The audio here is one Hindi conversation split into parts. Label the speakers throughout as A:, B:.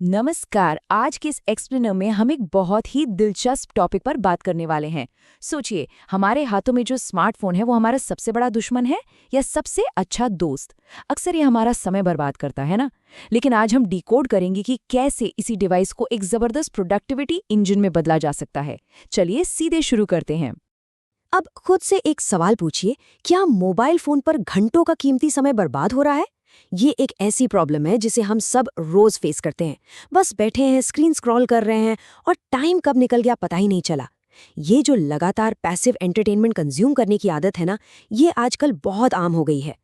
A: नमस्कार। आज के इस एक्सप्लेनर में हम एक बहुत ही दिलचस्प टॉपिक पर बात करने वाले हैं। सोचिए, हमारे हाथों में जो स्मार्टफोन है वो हमारा सबसे बड़ा दुश्मन है या सबसे अच्छा दोस्त। अक्सर ये हमारा समय बर्बाद करता है ना। लेकिन आज हम डिकोड करेंगे कि कैसे इसी डिवाइस को एक जबरदस्त प्रोडक्टिविटी इंजन में बदला जा सकता है। चलिए सीधे शुरू करते हैं।
B: अब खुद से एक सवाल पूछिए, क्या मोबाइल फोन पर घंटों का कीमती समय बर्बाद हो रहा है? ये एक ऐसी प्रॉब्लम है जिसे हम सब रोज फेस करते हैं। बस बैठे हैं, स्क्रीन स्क्रॉल कर रहे हैं और टाइम कब निकल गया पता ही नहीं चला। ये जो लगातार पैसिव एंटरटेनमेंट कंज्यूम करने की आदत है ना, ये आजकल बहुत आम हो गई है।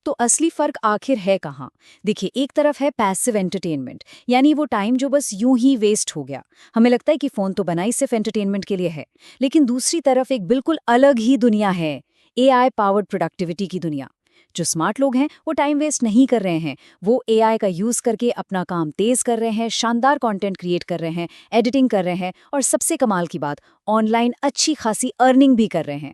A: तो असली फर्क आखिर है कहाँ? देखिए, एक तरफ है पैसिव एंटरटेनमेंट, यानी वो टाइम जो बस यूं ही वेस्ट हो गया। हमें लगता है कि फोन तो बना ही सिर्फ एंटरटेनमेंट के लिए है। लेकिन दूसरी तरफ एक बिल्कुल अलग ही दुनिया है, एआई पावर्ड प्रोडक्टिविटी की दुनिया। जो स्मार्ट लोग हैं वो टाइम वेस्ट नहीं कर रहे हैं। वो एआई का यूज करके अपना काम तेज कर रहे हैं, शानदार कंटेंट क्रिएट कर रहे हैं, एडिटिंग कर रहे हैं और सबसे कमाल की बात, ऑनलाइन अच्छी खासी अर्निंग भी कर रहे हैं।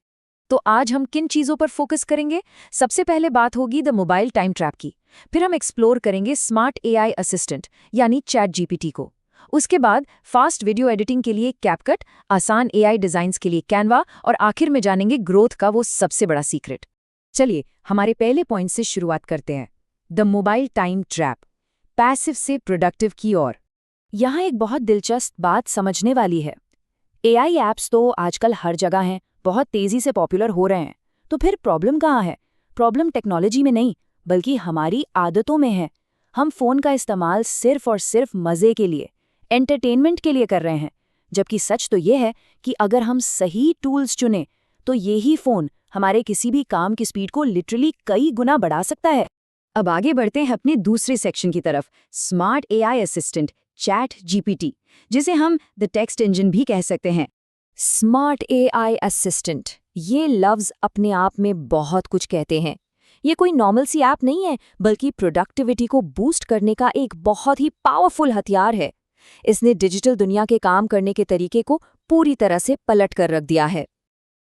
A: तो आज हम किन चीजों पर फोकस करेंगे? सबसे पहले बात होगी द मोबाइल टाइम ट्रैप की। फिर हम एक्सप्लोर करेंगे स्मार्ट एआई असिस्टेंट यानी चैट जीपीटी को। उसके बाद फास्ट वीडियो एडिटिंग के लिए कैपकट, आसान एआई डिजाइन्स के लिए कैनवा और आखिर में जानेंगे ग्रोथ का वो सबसे बड़ा सीक्रेट। चलिए हमारे पहले पॉइंट से शुरुआत करते हैं, the mobile time trap, passive से प्रोडक्टिव की ओर। यहाँ एक बहुत दिलचस्प बात समझने वाली है। एआई ऐप्स तो आजकल हर जगह हैं, बहुत तेजी से पॉपुलर हो रहे हैं। तो फिर प्रॉब्लम कहाँ है? प्रॉब्लम टेक्नोलॉजी में नहीं, बल्कि हमारी आदतों में है। हम फोन का इस्तेमाल सिर्फ और सिर्फ मजे के लिए, एंटरटेनमेंट के लिए कर रहे हैं। जबकि सच तो ये है कि अगर हम सही टूल्स चुनें तो यही फोन हमारे किसी भी काम की स्पीड को लिटरली कई गुना बढ़ा सकता है। अब आगे बढ़ते हैं अपने दूसरे सेक्शन की तरफ, smart AI assistant chat GPT, जिसे हम द टेक्स्ट इंजन भी कह सकते हैं। स्मार्ट एआई असिस्टेंट, ये लफ्ज अपने आप में बहुत कुछ कहते हैं। ये कोई नॉर्मल सी ऐप नहीं है, बल्कि प्रोडक्टिविटी को बूस्ट करने का एक बहुत ही पावरफुल हथियार है। इसने डिजिटल दुनिया के काम करने के तरीके को पूरी तरह से पलट कर रख दिया है।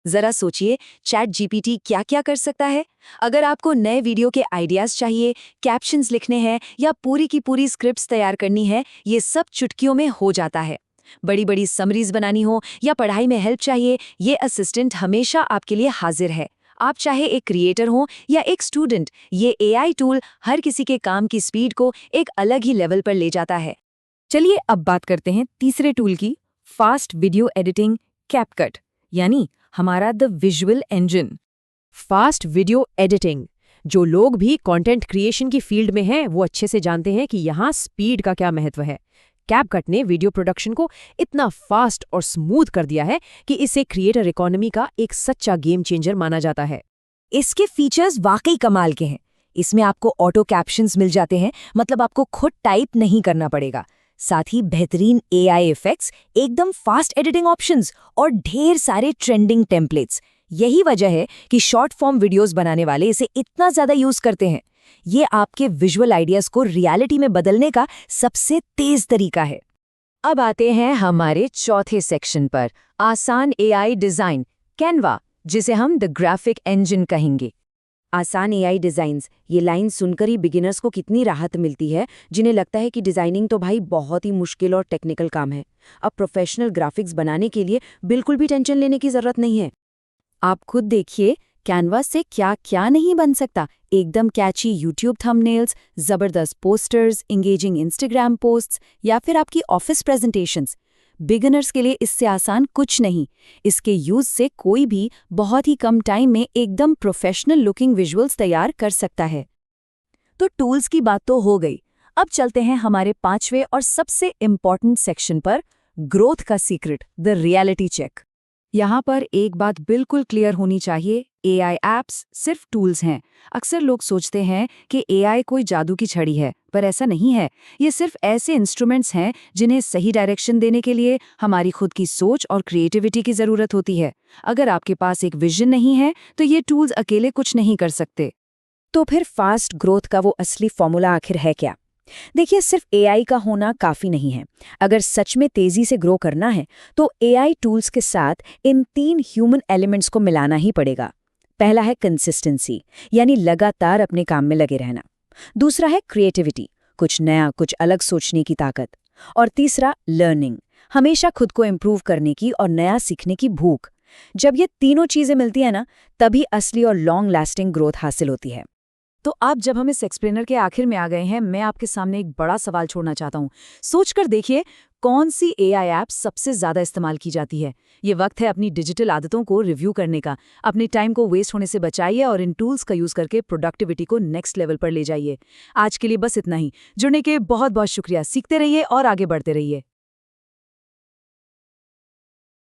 A: जरा सोचिए, चैट जीपीटी क्या क्या कर सकता है। अगर आपको नए वीडियो के आइडियाज चाहिए, कैप्शंस लिखने हैं या पूरी की पूरी स्क्रिप्ट्स तैयार करनी है, ये सब चुटकियों में हो जाता है। बड़ी बड़ी समरीज बनानी हो या पढ़ाई में हेल्प चाहिए, ये असिस्टेंट हमेशा आपके लिए हाजिर है। आप चाहे एक क्रिएटर हो या एक स्टूडेंट, ये एआई टूल हर किसी के काम की स्पीड को एक अलग ही लेवल पर ले जाता है। चलिए अब बात करते हैं तीसरे टूल की, फास्ट वीडियो एडिटिंग कैपकट, यानी हमारा the visual engine. Fast video editing, जो लोग भी कंटेंट क्रिएशन की फील्ड में हैं वो अच्छे से जानते हैं कि यहाँ स्पीड का क्या महत्व है। कैपकट ने वीडियो प्रोडक्शन को इतना फास्ट और स्मूथ कर दिया है कि इसे क्रिएटर इकोनॉमी का एक सच्चा गेम चेंजर माना जाता है। इसके फीचर्स वाकई कमाल के हैं। इसमें आपको ऑटो कैप्शंस मिल जाते हैं, मतलब आपको खुद टाइप नहीं करना पड़ेगा। साथ ही बेहतरीन एआई इफेक्ट्स, एकदम फास्ट एडिटिंग ऑप्शंस और ढेर सारे ट्रेंडिंग टेम्पलेट्स। यही वजह है कि शॉर्ट फॉर्म वीडियोस बनाने वाले इसे इतना ज्यादा यूज करते हैं। ये आपके विजुअल आइडियाज को रियलिटी में बदलने का सबसे तेज तरीका है। अब आते हैं हमारे चौथे सेक्शन पर, आसान एआई डिजाइन कैनवा, जिसे हम द ग्राफिक इंजन कहेंगे। आसान एआई डिजाइन्स, ये लाइन सुनकर ही बिगिनर्स को कितनी राहत मिलती है, जिन्हें लगता है कि डिजाइनिंग तो भाई बहुत ही मुश्किल और टेक्निकल काम है। अब प्रोफेशनल ग्राफिक्स बनाने के लिए बिल्कुल भी टेंशन लेने की जरूरत नहीं है। आप खुद देखिए, कैनवास से क्या क्या नहीं बन सकता। एकदम कैची यूट्यूब थंबनेल्स, जबरदस्त पोस्टर्स, एंगेजिंग इंस्टाग्राम पोस्ट्स या फिर आपकी ऑफिस प्रेजेंटेशंस। बिगिनर्स के लिए इससे आसान कुछ नहीं। इसके यूज से कोई भी बहुत ही कम टाइम में एकदम प्रोफेशनल लुकिंग विजुअल्स तैयार कर सकता है। तो टूल्स की बात तो हो गई। अब चलते हैं हमारे पांचवें और सबसे इम्पॉर्टेंट सेक्शन पर, ग्रोथ का सीक्रेट, द रियलिटी चेक। यहाँ पर एक बात बिल्कुल क्लियर होनी चाहिए, एआई ऐप्स सिर्फ टूल्स हैं। अक्सर लोग सोचते हैं कि एआई कोई जादू की छड़ी है, पर ऐसा नहीं है। ये सिर्फ ऐसे इंस्ट्रूमेंट्स हैं जिन्हें सही डायरेक्शन देने के लिए हमारी खुद की सोच और क्रिएटिविटी की ज़रूरत होती है। अगर आपके पास एक विजन नहीं है तो ये टूल्स अकेले कुछ नहीं कर सकते। तो फिर फास्ट ग्रोथ का वो असली फॉर्मूला आखिर है क्या? देखिए, सिर्फ एआई का होना काफ़ी नहीं है। अगर सच में तेज़ी से ग्रो करना है तो एआई टूल्स के साथ इन 3 ह्यूमन एलिमेंट्स को मिलाना ही पड़ेगा। पहला है कंसिस्टेंसी, यानी लगातार अपने काम में लगे रहना। दूसरा है क्रिएटिविटी, कुछ नया, कुछ अलग सोचने की ताकत। और तीसरा लर्निंग, हमेशा खुद को इम्प्रूव करने की और नया सीखने की भूख। जब ये तीनों चीजें मिलती हैं ना, तभी असली और लॉन्ग लास्टिंग ग्रोथ हासिल होती है। तो आप जब हम इस एक्सप्लेनर के आखिर में आ गए हैं, मैं आपके सामने एक बड़ा सवाल छोड़ना चाहता हूँ। सोचकर देखिए, कौन सी एआई ऐप सबसे ज्यादा इस्तेमाल की जाती है? ये वक्त है अपनी डिजिटल आदतों को रिव्यू करने का। अपने टाइम को वेस्ट होने से बचाइए और इन टूल्स का यूज करके प्रोडक्टिविटी को नेक्स्ट लेवल पर ले जाइए। आज के लिए बस इतना ही। जुड़ने के बहुत बहुत शुक्रिया। सीखते रहिए और आगे बढ़ते रहिए।